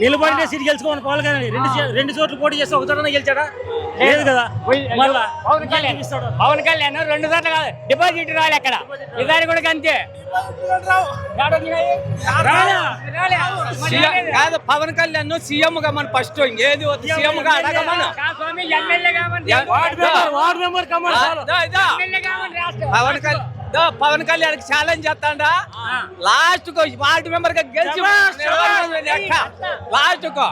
నిలబడిన సీట్ గెలుచుకోమని పవన్ కళ్యాణ్ రెండు చోట్ల పోటీ చేస్తే ఒక చోట గెలిచాడా? లేదు కదా. మళ్ళా పవన్ కళ్యాణ్ 2 సార్లు కాదు డిపాజిట్ రాలే అక్కడ, ఈసారి కూడా అంతే. కాదు పవన్ కళ్యాణ్ సీఎం గా మన ఫస్ట్ ఏది సీఎం గా అడగమను. పవన్ కళ్యాణ్ ఛాలెంజ్ చేస్తాడా లాస్ట్ కు వార్డు మెంబర్ గా గెలిచి లాస్ట్ కు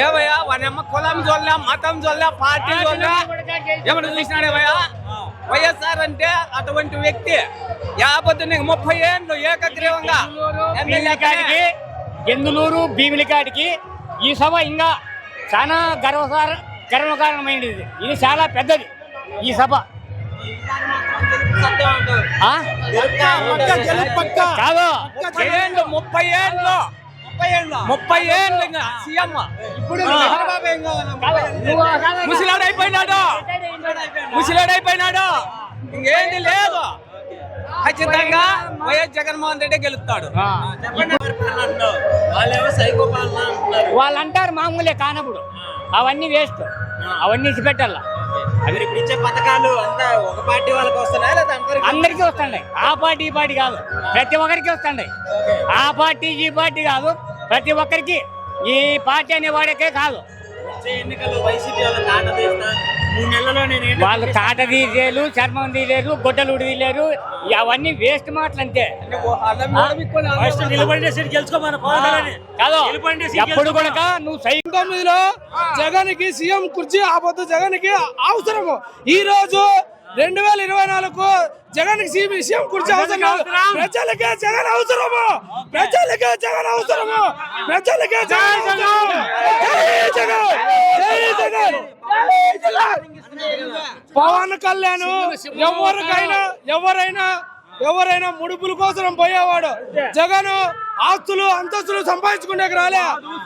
ఏవయ్యా వానమ్మ కులం చూడలే మతం చూడలే పార్టీ చూడలే ఏమన్నా చూసినాడేవయ్యా? వైఎస్ఆర్ అంటే అటువంటి వ్యక్తి 30 ఏళ్ళు ఏకగ్రీవంగా గెందులూరు భీమిలికాడికి ఈ సభ ఇంకా చాలా గర్వకారణమైనది. ఇది చాలా పెద్దది ఈ సభ. కాదు 30 ఏళ్ళు సీఎం ఇప్పుడు ముసిలాడైపోయినాడు ఇంకేంటి లేదు. ఖచ్చితంగా వైఎస్ జగన్మోహన్ రెడ్డి గెలుస్తాడు. వాళ్ళు అంటారు మామూలే కానప్పుడు, అవన్నీ వేస్ట్, అవన్నీ ఇచ్చిపెట్టాల. పథకాలు అంతా ఒక పార్టీ వాళ్ళకి వస్తున్నాయి లేదా అందరికీ వస్తున్నాయి. ఆ పార్టీ ఈ పార్టీ కాదు, ప్రతి ఒక్కరికి వస్తున్నాయి. ఆ పార్టీ ఈ పార్టీ కాదు, ప్రతి ఒక్కరికి. ఈ పార్టీ అనే వాడికే కాదు. ఎన్నికల్లో వైసీపీ వాళ్ళు కాట తీసేరు, చర్మం తీయలేరు, గొడ్డలు తీయలేరు. అవన్నీ వేస్ట్ మాటలు అంతే. నిలబడిన సీట్ గెలుచుకోమని పవన్ కళ్యాణ్ ఎప్పుడు కూడా నువ్వు 9లో జగన్ కి సీఎం కుర్చీ ఆపొద్దు, జగన్ కి అవసరము. ఈ రోజు 2024 జగన్ కి సీఎం కుర్చీ అవసరం లేదు. ప్రజలకే జగన్ అవసరము, ప్రజలకే జగన్ అవసరము, ప్రజలకే జగన్ అవసరము. పవన్ కళ్యాణ్ ఎవరైనా ముడుపుల కోసం పోయేవాడు. జగన్ ఆస్తులు అంతస్తులు సంపాదించుకునే రాలే.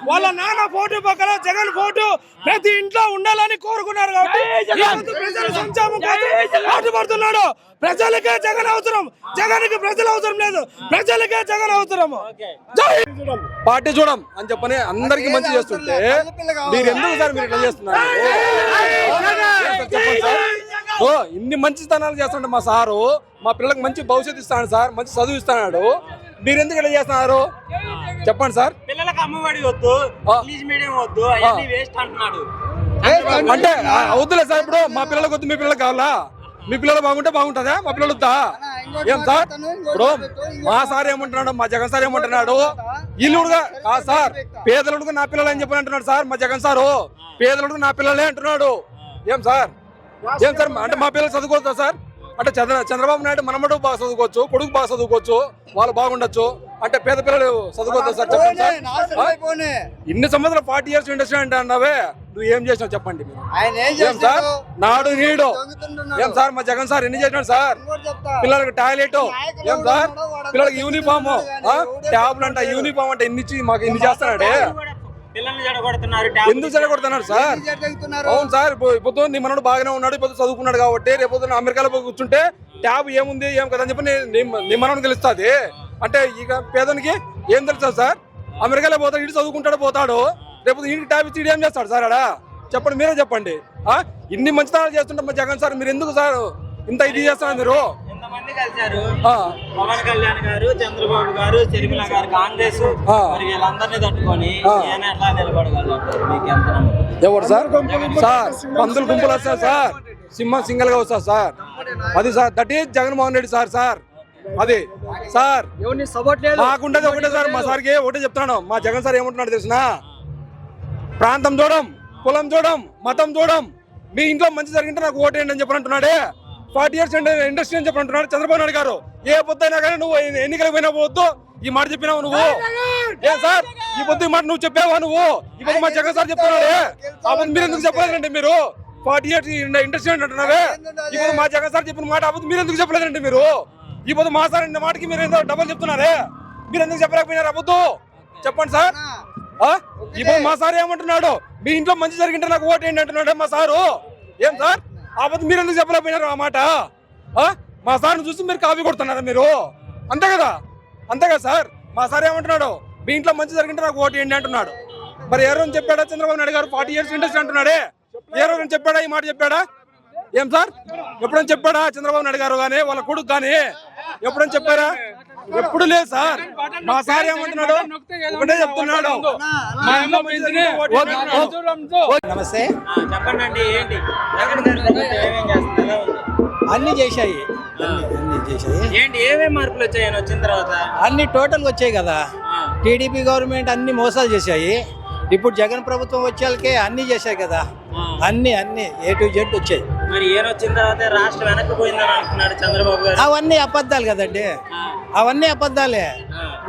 వాళ్ళ నాన్న ఫోటో పక్కన జగన్ ఫోటో ప్రతి ఇంట్లో ఉండాలని కోరుకున్నారు కాబట్టి ప్రజల సంక్షేమం పాటుపడుతున్నాడు. ప్రజలకే జగన్ అవసరం, జగన్కి ప్రజలు అవసరం లేదు, ప్రజలకే జగన్ అవసరం. పార్టీ చూడం అని చెప్పని అందరికి మంచి చేస్తుంటే మీరు ఎందుకు సార్ మీరు ఇట్లా చేస్తున్నారు? చెప్పండి సార్. ఇన్ని మంచి స్థానాలు చేస్తుంటే మా సారు మా పిల్లలకు మంచి భవిష్యత్తు ఇస్తాడు సార్, మంచి చదువు ఇస్తున్నాడు. మీరు ఎందుకు ఇలా చేస్తున్నారు చెప్పండి సార్. పిల్లలకు అమ్మఒడి వద్దు, ఇంగ్లీష్ మీడియం వద్దు, అవన్నీ వేస్ట్ అంటున్నాడు. అంటే వద్దులే సార్. ఇప్పుడు మా పిల్లలకు వద్దు, మీ పిల్లలకు కావాలా? మీ పిల్లలు బాగుంటే బాగుంటుందా? మా పిల్లలు వద్దా? ఏం సార్? ఇప్పుడు మా సార్ ఏమంటున్నాడు, మా జగన్ సార్ ఏమంటున్నాడు, ఇల్లుడుగా కాదు సార్, పేదలుడుగా నా పిల్లలు అని చెప్పని అంటున్నాడు సార్. మా జగన్ సారు పేదలుడుగా నా పిల్లలే అంటున్నాడు. ఏం సార్? ఏం సార్? అంటే మా పిల్లలు చదువుకోవచ్చా సార్? అంటే చంద్రబాబు నాయుడు మనమడు బాగా చదువుకోవచ్చు, కొడుకు బాగా చదువుకోవచ్చు, వాళ్ళు బాగుండొచ్చు. అంటే పేద పిల్లలు చదువుకోవచ్చా సార్? చెప్పండి సార్. ఇన్ని సంవత్సరాలు 40 years ఇండస్ట్రీ అంటే అన్నావే, నువ్వు ఏం చేసినావు చెప్పండి. ఏం సార్? నాడు నీడు ఏం సార్? మా జగన్ సార్ ఎన్ని చేసినాడు సార్? పిల్లలకి టాయిలెట్ ఏం సార్? పిల్లలకి యూనిఫామ్, ట్యాబ్లు అంట, యూనిఫామ్ అంటే ఇన్ని మాకు ఇన్ని చేస్తున్నాడే. ఎందుకు చెడగొడుతున్నారు సార్? అవును సార్. ఇప్పుడు నీ మనోడు బాగానే ఉన్నాడు, ఇప్పుడు చదువుకున్నాడు కాబట్టి రేపు అమెరికాలో పోయి కూర్చుంటే ట్యాబ్ ఏముంది ఏం కదా అని చెప్పి నీ మనోడు తెలుస్తుంది. అంటే ఇక పేదనికి ఏం తెలుస్తుంది సార్? అమెరికాలో పోతాడు, ఇటు చదువుకుంటాడు, పోతాడు, రేపు ఇంటికి ట్యాబ్ ఇచ్చి ఏం చేస్తాడు సార్? ఆడా చెప్పండి, మీరే చెప్పండి. ఇన్ని మంచితనాలు చేస్తుంటే మా జగన్ సార్ మీరు ఎందుకు సార్ ఇంత ఇది చేస్తున్నారు? మీరు పవన్ కళ్యాణ్ గారు, చంద్రబాబు గారు, షర్మిల గారు, కాంగ్రెస్ వీళ్ళందరినీ తట్టుకొని ఎట్లా నిలబడగలరు? ఎవరు సార్? సార్ పందులు గుంపులు వస్తారు సార్, సింహం సింగల్ గా వస్తారు సార్. అది sir, that is Jaganmohan Reddy sir. Sir అది సార్ మాకుండేది ఒకటే సార్. మా సార్కి ఒకటే చెప్తాను, మా జగన్ సార్ ఏమంటున్నాడు తెలిసిన, ప్రాంతం చూడం, కులం చూడం, మతం చూడం, మీ ఇంట్లో మంచి జరిగింటే నాకు ఓటేయండి అని చెప్పి అంటున్నాడే. 40 years ఇండస్ట్రీ అని చెప్పి అంటున్నాడు చంద్రబాబు నాయుడు గారు. ఏ పొద్దుైనా కానీ నువ్వు ఎన్నికలకు పోయినా పోవద్దు ఈ మాట చెప్పినావు నువ్వు. ఏ సార్ ఈ పొద్దు ఈ మాట నువ్వు చెప్పావా? నువ్వు ఇప్పుడు మా జగన్ సార్ చెప్తున్నాడే, అప్పుడు మీరు ఎందుకు చెప్పలేదండి? మీరు 40 years ఇండస్ట్రీ అంటున్నారే, ఇప్పుడు మా జగన్ సార్ చెప్పిన మాట అప్పుడు మీరు ఎందుకు చెప్పలేదండి? మీరు ఈ పొద్దు మా సార్ అన్న మాటకి మీరు ఎందుకు డబల్ చెప్తున్నారే? మీరు ఎందుకు చెప్పలేకపోయినారు? అబద్దు చెప్పండి సార్. ఇప్పుడు మా సార్ ఏమంటున్నాడు, మీ ఇంట్లో మంచి జరిగింటే నాకు ఓటేయండి అంటున్నాడు మా సారు. ఏం సార్? అబద్ధం మీరు ఎందుకు చెప్పలేకపోయినారు ఆ మాట? మా సార్ని చూసి మీరు కాపీ కొడుతున్నారా మీరు? అంతే కదా, అంతే కదా సార్. మా సార్ ఏమంటున్నాడు, మీ ఇంట్లో మంచి జరిగింటే నాకు ఓటు ఏంటి అంటున్నాడు. మరి ఏ రోజు చెప్పాడా చంద్రబాబు నాయుడు గారు 40 years ఇండస్ట్రీ అంటున్నాడే? ఏ రోజు చెప్పాడా ఈ మాట చెప్పాడా? ఏం సార్ ఎప్పుడైనా చెప్పాడా చంద్రబాబు నాయుడు గారు కానీ వాళ్ళ కొడుకు కానీ ఎప్పుడైనా చెప్పారా? ఎప్పుడు లేదు సార్. మా సార్ ఏమంటున్నాడు ఒకటే చెప్తున్నాడు. నమస్తే. చెప్పండి అండి, ఏంటి జగన్ గారి ప్రభుత్వం ఏమేం చేస్తుంది, ఎలా ఉంది? అన్ని చేశాయి, అన్ని చేశాయి. ఏంటి ఏమేం మార్పులు వచ్చాయని వచ్చిన తర్వాత? అన్ని టోటల్ వచ్చాయి కదా. టీడీపీ గవర్నమెంట్ అన్ని మోసాలు చేశాయి. ఇప్పుడు జగన్ ప్రభుత్వం వచ్చేకే అన్ని చేశాయి కదా. అన్ని A to Z వచ్చాయి. మరి ఏం వచ్చిన తర్వాత రాష్ట్రం వెనక్కి పోయిందని అంటున్నాడు చంద్రబాబు గారు. అవన్నీ అబద్ధాలు కదండి, అవన్నీ అబద్ధాలే.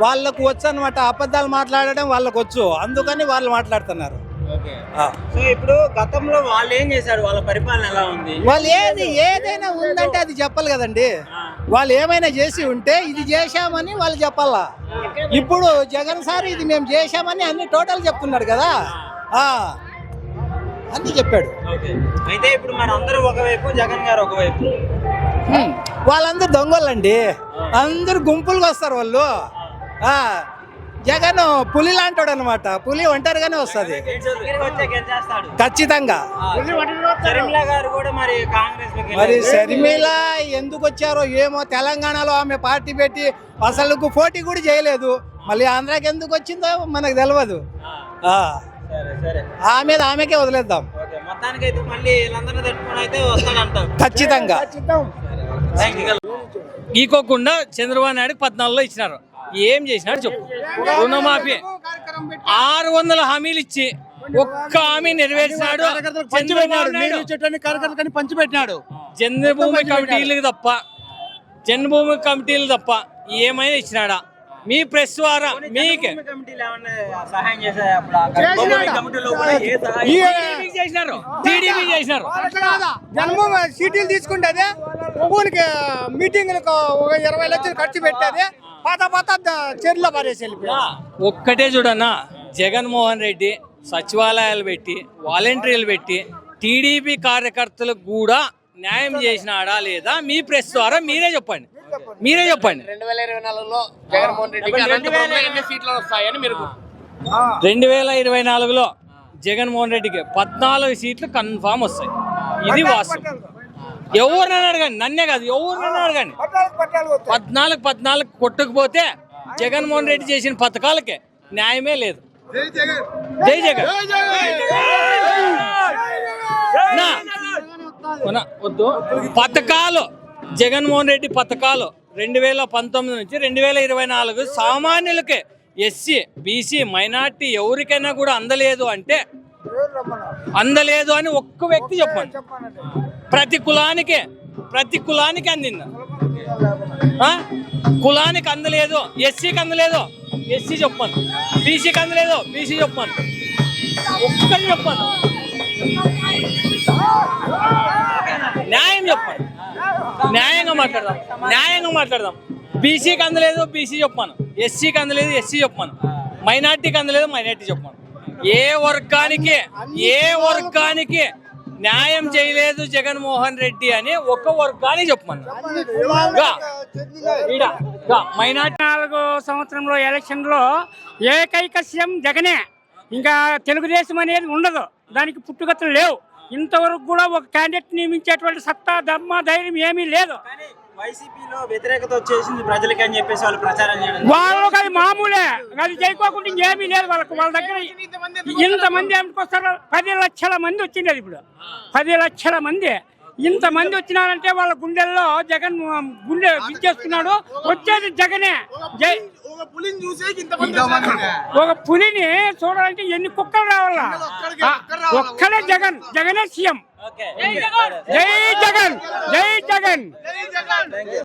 వాళ్ళకు వచ్చు అనమాట, అబద్ధాలు మాట్లాడడం వాళ్ళకు వచ్చు, అందుకని వాళ్ళు మాట్లాడుతున్నారు. సో ఇప్పుడు గతంలో వాళ్ళు ఏం చేశారు, వాళ్ళ పరిపాలన ఎలా ఉంది? వాళ్ళు ఏదైనా ఉందంటే అది చెప్పాలి కదండి. వాళ్ళు ఏమైనా చేసి ఉంటే ఇది చేశామని వాళ్ళు చెప్పాలా. ఇప్పుడు జగన్ సార్ ఇది మేము చేశామని అన్ని టోటల్ చెప్తున్నాడు కదా, అన్ని చెప్పాడు. అయితే ఇప్పుడు మరి అందరూ ఒకవైపు, జగన్ గారు ఒకవైపు. వాళ్ళందరూ దొంగలండి, అందరూ గుంపులుగా వస్తారు వాళ్ళు. జగన్ పులి లాంటాడు అనమాట, పులి ఒంటరిగానే వస్తుంది ఖచ్చితంగా. మరి షర్మిల ఎందుకు వచ్చారో ఏమో, తెలంగాణలో ఆమె పార్టీ పెట్టి అసలు పోటీ కూడా చేయలేదు, మళ్ళీ ఆంధ్రాకి ఎందుకు వచ్చిందో మనకు తెలియదు. ఆమెకే వదిలేద్దాం ఖచ్చితంగా. ఈకోకుండా చంద్రబాబు నాయుడు 14లో ఇచ్చినారు. ఏం చేసినాడు చెప్పు. రుణమాఫీ 600 హామీలు ఇచ్చి ఒక్క హామీ నెరవేర్చినాడు పంచిపెట్టినాడు. జన్మభూమి కమిటీలు తప్ప ఏమైనా ఇచ్చినాడా? మీ ప్రెస్ ద్వారా మీకే చేసినారు, టీడీపీ చేసినారు. జన్మభూమి సీటీలు తీసుకుంటే ఒక్కొనికి మీటింగ్లకు 20 లక్షలు ఖర్చు పెట్టేది, పాత చెర్లో పారేసి. ఒక్కటే చూడన్నా, జగన్మోహన్ రెడ్డి సచివాలయాలు పెట్టి వాలంటీర్లు పెట్టి టీడీపీ కార్యకర్తలకు కూడా న్యాయం చేసినాడా లేదా? మీ ప్రెస్ ద్వారా మీరే చెప్పండి. 2024లో జగన్మోహన్ రెడ్డికి అనంతపురంలో ఎన్ని సీట్లు వస్తాయని మీరు? 2024లో జగన్మోహన్ రెడ్డికి 14 సీట్లు కన్ఫామ్ వస్తాయి. ఇది వాస్తవం. ఎవరినైనా అడగండి, నన్నే కాదు, ఎవరినైనా అడగండి. 14 కొట్టకపోతే జగన్మోహన్ రెడ్డి చేసిన పథకాలకే న్యాయమే లేదు. జై జగన్. వద్దు. పథకాలు జగన్మోహన్ రెడ్డి పథకాలు 2019 నుంచి 2024 సామాన్యులకే, ఎస్సీ, బీసీ, మైనార్టీ ఎవరికైనా కూడా అందలేదు అని ఒక్క వ్యక్తి చెప్పండి. ప్రతి కులానికి అందింది. కులానికి అందలేదు, ఎస్సీకి అందలేదు, ఎస్సీ చెప్పండి. బీసీకి అందలేదు, బీసీ చెప్పండి. ఒక్కటి చెప్పండి, న్యాయం చెప్పండి. న్యాయంగా మాట్లాడదాం. బీసీకి అందలేదు, బీసీ చెప్పాను. ఎస్సీకి అందలేదు, ఎస్సీ చెప్పాను. మైనార్టీకి అందలేదు, మైనార్టీ చెప్పాను. ఏ వర్గానికి న్యాయం చేయలేదు జగన్మోహన్ రెడ్డి అని ఒక వర్గానికి చెప్పమను. మైనార్టీ 4 సంవత్సరంలో ఎలక్షన్ లో ఏకైక సీఎం జగనే. ఇంకా తెలుగుదేశం అనేది ఉండదు, దానికి పుట్టుగతులు లేవు. ఇంతవరకు కూడా ఒక క్యాండిడేట్ నియమించేటువంటి సత్తా, దమ్మ, ధైర్యం ఏమీ లేదు. వైసీపీలో వ్యతిరేకత వచ్చేసింది ప్రజలకి అని చెప్పేసి వాళ్ళు ప్రచారం చేయడం, వాళ్ళకి అది మామూలే. అది చేయకోకుండా ఇంకేమీ లేదు వాళ్ళకి. వాళ్ళ దగ్గర ఇంతమంది ఏమిటికొస్తారు? 10 లక్షల మంది వచ్చింది. ఇప్పుడు 10 లక్షల మంది, ఇంతమంది వచ్చినారంటే వాళ్ళ గుండెల్లో జగన్ గుండె విచ్చేస్తున్నాడు. వచ్చేది జగనే. ఒక పులిని చూడాలంటే ఎన్ని కుక్కలు రావాలా? ఒక్కడే జగనే సీఎం. జై జగన్.